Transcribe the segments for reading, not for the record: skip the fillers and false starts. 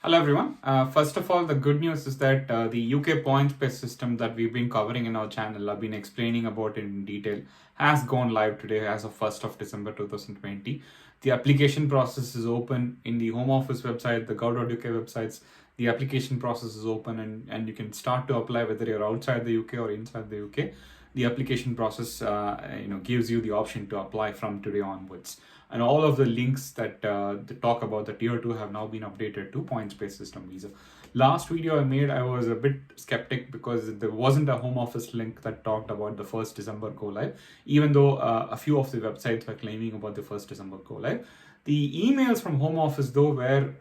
Hello everyone. First of all, the good news is that the UK points-based system that we've been covering in our channel, I've been explaining about it in detail, has gone live today as of 1st of December 2020. The application process is open in the Home Office website, the gov.uk websites. The application process is open and you can start to apply whether you're outside the UK or inside the UK. The application process gives you the option to apply from today onwards, and all of the links that talk about the tier 2 have now been updated to points-based system visa. Last video I made, I was a bit skeptic because there wasn't a home office link that talked about the 1st December go live, even though a few of the websites were claiming about the 1st December go live. The emails from home office though were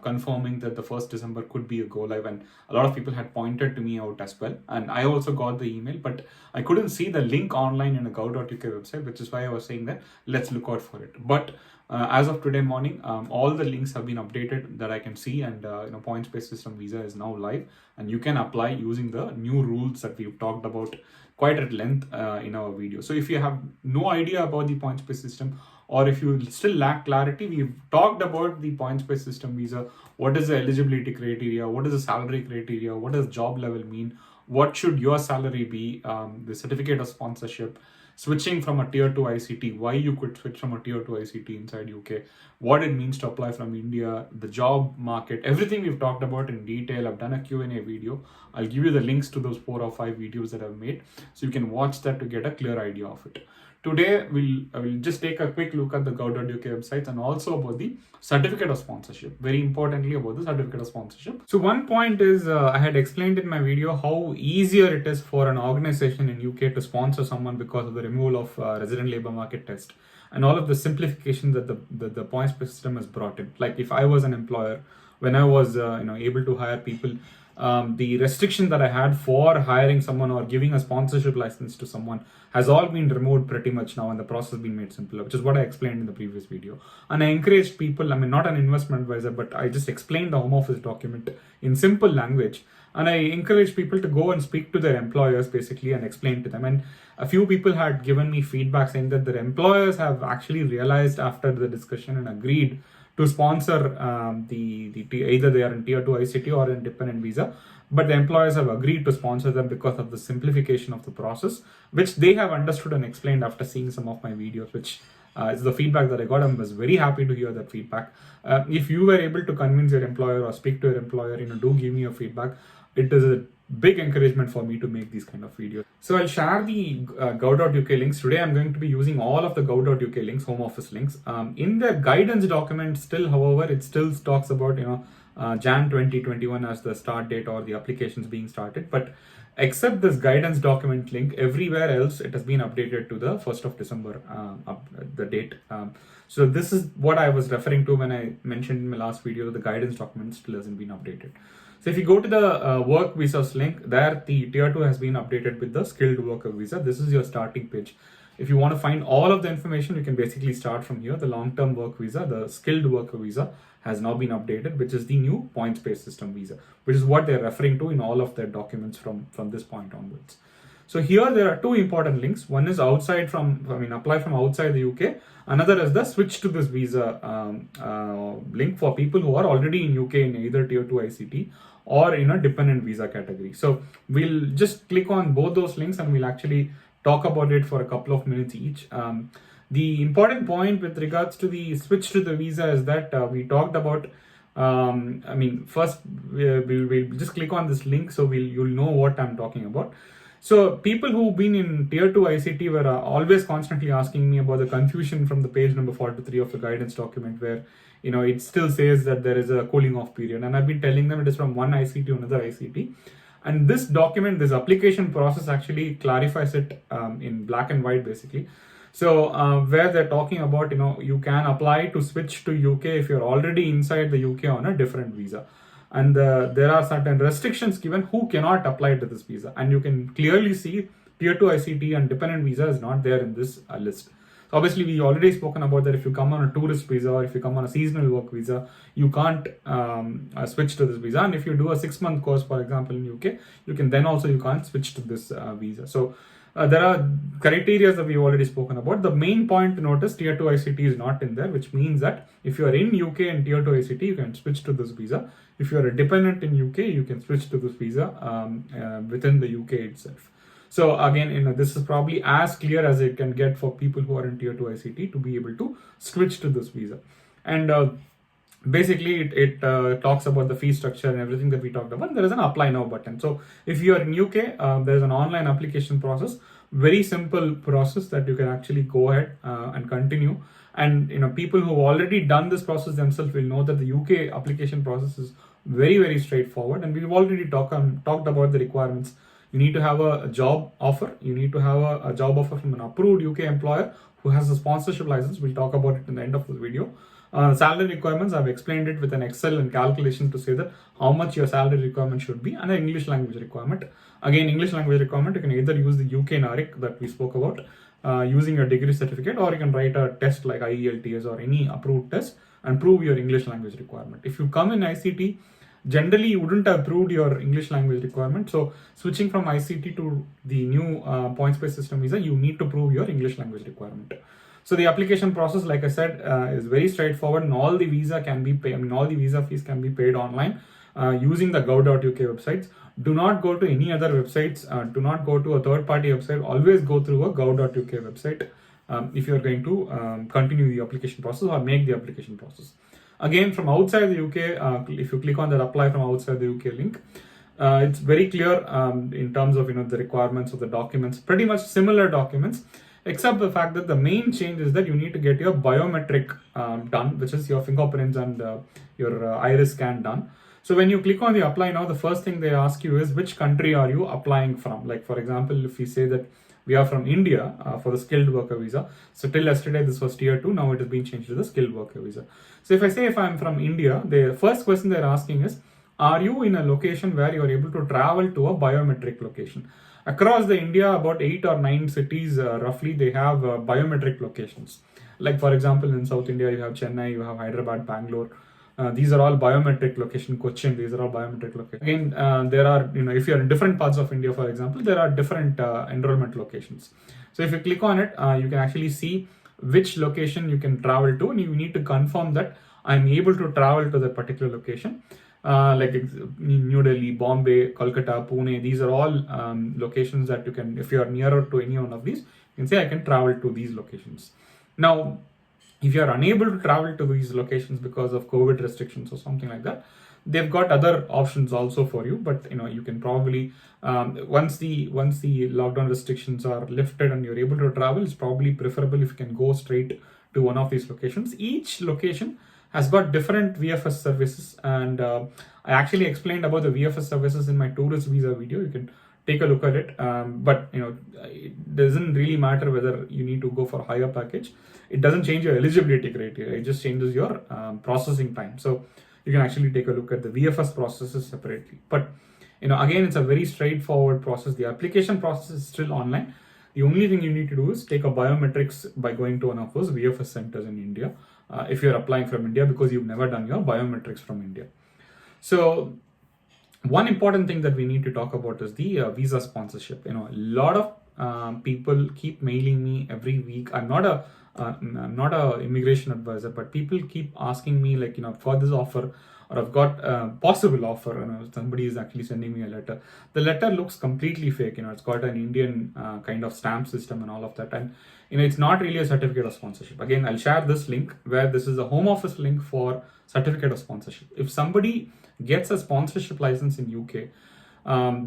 confirming that the 1st December could be a go live, and a lot of people had pointed to me out as well, and I also got the email, but I couldn't see the link online in a gov.uk website, which is why I was saying that let's look out for it. But as of today morning, all the links have been updated that I can see, and points-based system visa is now live, and you can apply using the new rules that we've talked about quite at length in our video. So if you have no idea about the points-based system, or if you still lack clarity, we've talked about the points-based system visa. What is the eligibility criteria? What is the salary criteria? What does job level mean? What should your salary be? The certificate of sponsorship, switching from a tier 2 ICT, why you could switch from a tier 2 ICT inside UK, what it means to apply from India, the job market, everything we've talked about in detail. I've done a Q&A video. I'll give you the links to those 4 or 5 videos that I've made, so you can watch that to get a clear idea of it. Today, I will just take a quick look at the gov.uk websites and also about the certificate of sponsorship. Very importantly, about the certificate of sponsorship. So one point is, I had explained in my video how easier it is for an organization in UK to sponsor someone because of the removal of resident labour market test and all of the simplification that the points system has brought in. Like if I was an employer, when I was able to hire people, the restriction that I had for hiring someone or giving a sponsorship license to someone has all been removed pretty much now, and the process has been made simpler, which is what I explained in the previous video. And I encouraged people, not an investment advisor, but I just explained the home office document in simple language. And I encourage people to go and speak to their employers basically and explain to them. And a few people had given me feedback saying that their employers have actually realized after the discussion and agreed to sponsor either they are in tier 2 ICT or in dependent visa, but the employers have agreed to sponsor them because of the simplification of the process, which they have understood and explained after seeing some of my videos, which is the feedback that I got. I was very happy to hear that feedback. If you were able to convince your employer or speak to your employer, do give me your feedback. It is a big encouragement for me to make these kind of videos. So I'll share the gov.uk links. Today I'm going to be using all of the gov.uk links, home office links. In the guidance document still, however, it still talks about, Jan 2021 as the start date or the applications being started. But except this guidance document link, everywhere else it has been updated to the 1st of December, the date. So this is what I was referring to when I mentioned in my last video, the guidance document still hasn't been updated. So if you go to the work visas link, there the tier 2 has been updated with the skilled worker visa. This is your starting page. If you want to find all of the information, you can basically start from here. The long-term work visa, the skilled worker visa has now been updated, which is the new points-based system visa, which is what they're referring to in all of their documents from this point onwards. So here there are 2 important links. One is apply from outside the UK. Another is the switch to this visa link for people who are already in UK in either tier 2 ICT or in a dependent visa category. So we'll just click on both those links and we'll actually talk about it for a couple of minutes each. The important point with regards to the switch to the visa is that we talked about, first we'll just click on this link so you'll know what I'm talking about. So people who've been in tier 2 ICT were always constantly asking me about the confusion from the page number 43 of the guidance document, where it still says that there is a cooling off period, and I've been telling them it is from one ICT to another ICT. And this document, this application process actually clarifies it in black and white basically. So where they're talking about, you can apply to switch to UK if you're already inside the UK on a different visa. And there are certain restrictions given who cannot apply to this visa. And you can clearly see tier 2 ICT and dependent visa is not there in this list. So obviously, we already spoken about that if you come on a tourist visa or if you come on a seasonal work visa, you can't switch to this visa. And if you do a 6-month course, for example, in UK, you can't switch to this visa. So There are criteria that we've already spoken about. The main point to notice, tier 2 ICT is not in there, which means that if you are in UK and tier 2 ICT, you can switch to this visa. If you are a dependent in UK, you can switch to this visa within the UK itself. So again, this is probably as clear as it can get for people who are in tier 2 ICT to be able to switch to this visa. And basically it talks about the fee structure and everything that we talked about. There is an apply now button. So if you are in UK, there is an online application process, very simple process that you can actually go ahead and continue. And people who have already done this process themselves will know that the UK application process is very, very straightforward. And we've already talked about the requirements. You need to have a job offer. You need to have a job offer from an approved UK employer who has a sponsorship license. We'll talk about it in the end of the video. Salary requirements, I've explained it with an Excel and calculation to say that how much your salary requirement should be, and an English language requirement. Again, English language requirement, you can either use the UK NARIC that we spoke about using your degree certificate, or you can write a test like IELTS or any approved test and prove your English language requirement. If you come in ICT, generally you wouldn't have proved your English language requirement. So switching from ICT to the new points-based system visa, you need to prove your English language requirement. So the application process, like I said, is very straightforward, and all the visa can be paid. All the visa fees can be paid online using the gov.uk websites. Do not go to any other websites. Do not go to a third-party website. Always go through a gov.uk website if you are going to continue the application process or make the application process. Again, from outside the UK, if you click on that apply from outside the UK link, it's very clear in terms of the requirements of the documents. Pretty much similar documents, except the fact that the main change is that you need to get your biometric done, which is your fingerprints and your iris scan done. So when you click on the apply now, the first thing they ask you is which country are you applying from. Like for example, if we say that we are from India for the skilled worker visa. So till yesterday this was tier 2, now it has been changed to the skilled worker visa. So if I say if I'm from India, the first question they're asking is, are you in a location where you're able to travel to a biometric location? Across the India, about 8 or 9 cities roughly, they have biometric locations. Like for example, in South India, you have Chennai, you have Hyderabad, Bangalore. These are all biometric location. Cochin, these are all biometric locations. Again, there are, if you're in different parts of India, for example, there are different enrollment locations. So if you click on it, you can actually see which location you can travel to, and you need to confirm that I'm able to travel to that particular location. Like New Delhi, Bombay, Kolkata, Pune, these are all locations that you can, if you are nearer to any one of these, you can say I can travel to these locations. Now, if you are unable to travel to these locations because of COVID restrictions or something like that, they've got other options also for you. But you can probably once the lockdown restrictions are lifted and you're able to travel, it's probably preferable if you can go straight to one of these locations. Each location has got different VFS services, and I actually explained about the VFS services in my tourist visa video. You can take a look at it, but it doesn't really matter whether you need to go for a higher package. It doesn't change your eligibility criteria. It just changes your processing time. So you can actually take a look at the VFS processes separately. But again, it's a very straightforward process. The application process is still online. The only thing you need to do is take a biometrics by going to one of those VFS centers in India if you're applying from India, because you've never done your biometrics from India. So one important thing that we need to talk about is the visa sponsorship. A lot of people keep mailing me every week. I'm not a immigration advisor, but people keep asking me like, I've got this offer, or I've got a possible offer, somebody is actually sending me a letter. The letter looks completely fake. It's got an Indian kind of stamp system and all of that, and it's not really a certificate of sponsorship. Again, I'll share this link where this is a home office link for certificate of sponsorship. If somebody gets a sponsorship license in UK,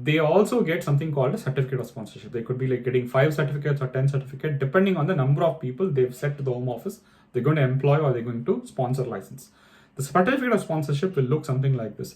they also get something called a certificate of sponsorship. They could be like getting 5 certificates or 10 certificates, depending on the number of people they've set to the home office they're going to employ or they're going to sponsor license. The certificate of sponsorship will look something like this.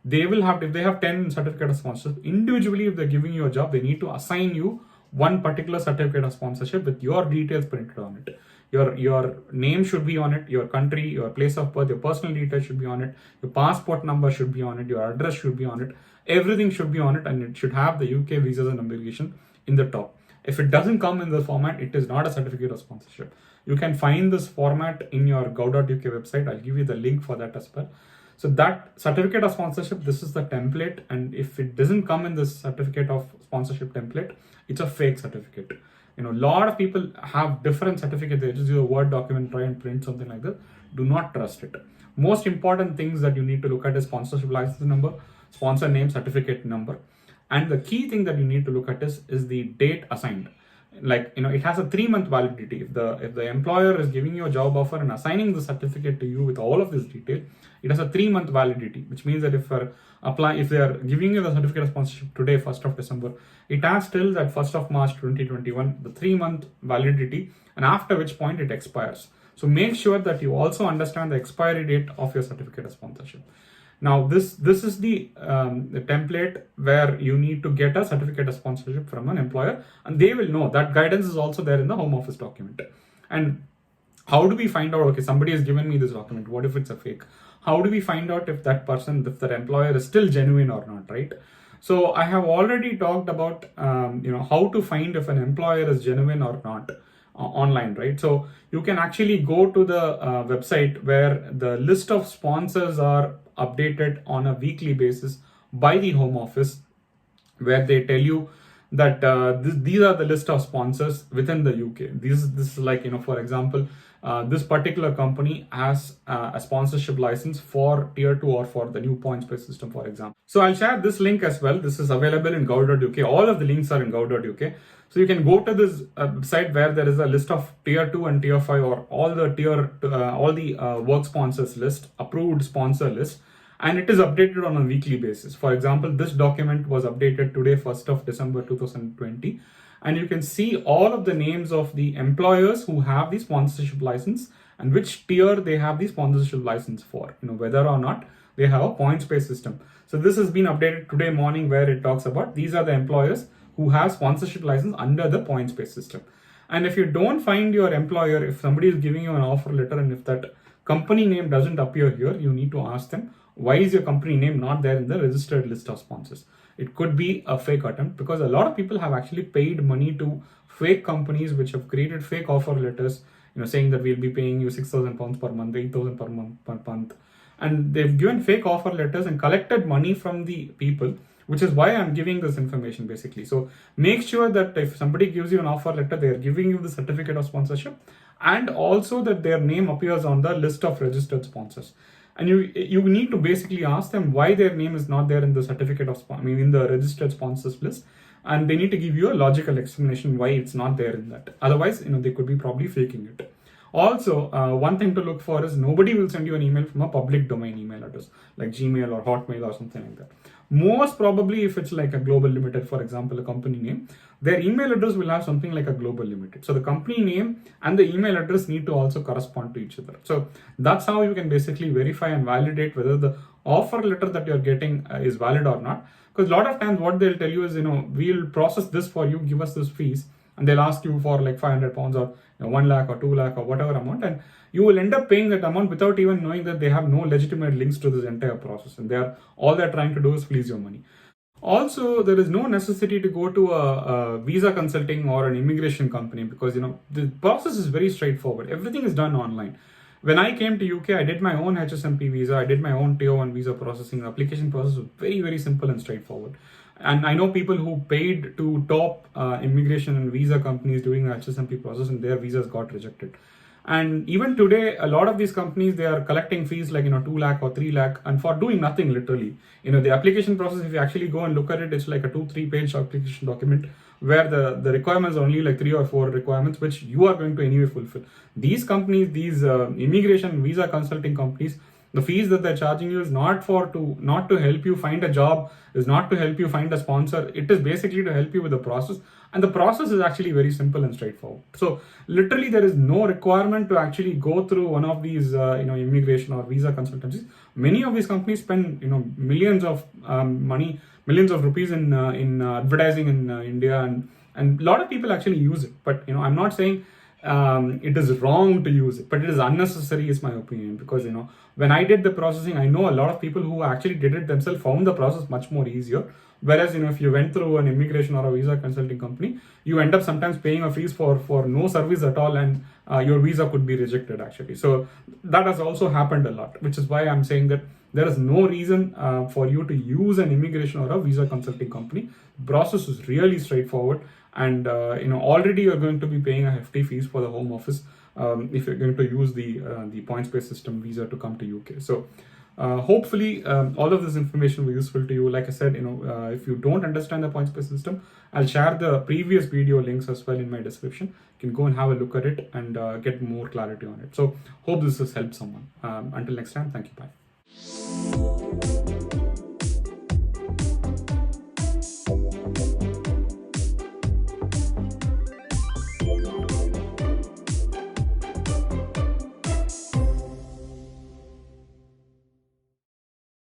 They will have, if they have 10 certificate of sponsorship, individually, if they're giving you a job, they need to assign you one particular certificate of sponsorship with your details printed on it. Your name should be on it, your country, your place of birth, your personal details should be on it, your passport number should be on it, your address should be on it, everything should be on it, and it should have the UK visas and immigration in the top. If it doesn't come in the format, it is not a certificate of sponsorship. You can find this format in your gov.uk website. I'll give you the link for that as well. So that certificate of sponsorship, this is the template, and if it doesn't come in this certificate of sponsorship template, it's a fake certificate. A lot of people have different certificates. They just use a Word document, try and print something like that. Do not trust it. Most important things that you need to look at is sponsorship license number, sponsor name, certificate number, and the key thing that you need to look at is the date assigned. Like, it has a 3-month validity. If the employer is giving you a job offer and assigning the certificate to you with all of this detail, it has a 3-month validity, which means that if they are giving you the certificate of sponsorship today, 1st of December, it has till that 1st of March 2021, the 3-month validity, and after which point it expires. So make sure that you also understand the expiry date of your certificate of sponsorship. Now, this is the template where you need to get a certificate of sponsorship from an employer, and they will know. That guidance is also there in the Home Office document. And how do we find out, okay, somebody has given me this document, what if it's a fake? How do we find out if that employer is still genuine or not, right? So I have already talked about, how to find if an employer is genuine or not online, right? So you can actually go to the website where the list of sponsors are updated on a weekly basis by the Home Office, where they tell you that these are the list of sponsors within the UK. This is like, for example, this particular company has a sponsorship license for tier 2 or for the new points-based system, for example. So I'll share this link as well. This is available in gov.uk. All of the links are in gov.uk. So you can go to this site where there is a list of tier 2 and tier 5, or all the work sponsors list, approved sponsor list, and it is updated on a weekly basis. For example, this document was updated today, 1st of December 2020, and you can see all of the names of the employers who have the sponsorship license and which tier they have the sponsorship license for, whether or not they have a points-based system. So this has been updated today morning, where it talks about these are the employers who have sponsorship license under the points-based system. And if you don't find your employer, if somebody is giving you an offer letter and if that company name doesn't appear here, you need to ask them, why is your company name not there in the registered list of sponsors? It could be a fake attempt, because a lot of people have actually paid money to fake companies which have created fake offer letters, saying that we'll be paying you £6,000 per month, £8,000 per month. And they've given fake offer letters and collected money from the people, which is why I'm giving this information basically. So make sure that if somebody gives you an offer letter, they are giving you the certificate of sponsorship, and also that their name appears on the list of registered sponsors. And you need to basically ask them why their name is not there in the certificate of in the registered sponsors list, and they need to give you a logical explanation why it's not there in that. Otherwise, they could be probably faking it. Also, one thing to look for is nobody will send you an email from a public domain email address like Gmail or Hotmail or something like that. Most probably, if it's like a Global Limited, for example, a company name, their email address will have something like a Global Limited. So the company name and the email address need to also correspond to each other. So that's how you can basically verify and validate whether the offer letter that you're getting is valid or not. Because a lot of times what they'll tell you is, we'll process this for you, give us this fees, and they'll ask you for like £500 or 1 lakh or 2 lakh or whatever amount, and you will end up paying that amount without even knowing that they have no legitimate links to this entire process, and all they're trying to do is fleece your money. Also, there is no necessity to go to a visa consulting or an immigration company, because the process is very straightforward. Everything is done online. When I came to UK, I did my own HSMP visa, I did my own Tier 1 visa processing. The application process was very, very simple and straightforward. And I know people who paid to top immigration and visa companies during the HSMP process, and their visas got rejected. And even today, a lot of these companies, they are collecting fees like 2 lakh or 3 lakh, and for doing nothing literally. The application process, if you actually go and look at it, it's like a 2-3 page application document where the requirements are only like 3 or 4 requirements, which you are going to anyway fulfill. These companies, these immigration visa consulting companies, the fees that they're charging you is not to help you find a job, is not to help you find a sponsor. It is basically to help you with the process. And the process is actually very simple and straightforward. So literally there is no requirement to actually go through one of these immigration or visa consultancies. Many of these companies spend millions of money, millions of rupees in advertising in India, and a lot of people actually use it. But I'm not saying it is wrong to use it, but it is unnecessary, is my opinion. Because when I did the processing, I know a lot of people who actually did it themselves found the process much more easier. Whereas if you went through an immigration or a visa consulting company, you end up sometimes paying a fees for no service at all, and your visa could be rejected actually. So that has also happened a lot, which is why I'm saying that there is no reason for you to use an immigration or a visa consulting company. The process is really straightforward, and already you're going to be paying a hefty fees for the home office if you're going to use the points based system visa to come to UK. So hopefully all of this information will be useful to you. Like I said, if you don't understand the points based system, I'll share the previous video links as well in my description. You can go and have a look at it and get more clarity on it. So hope this has helped someone. Until next time, thank you, bye.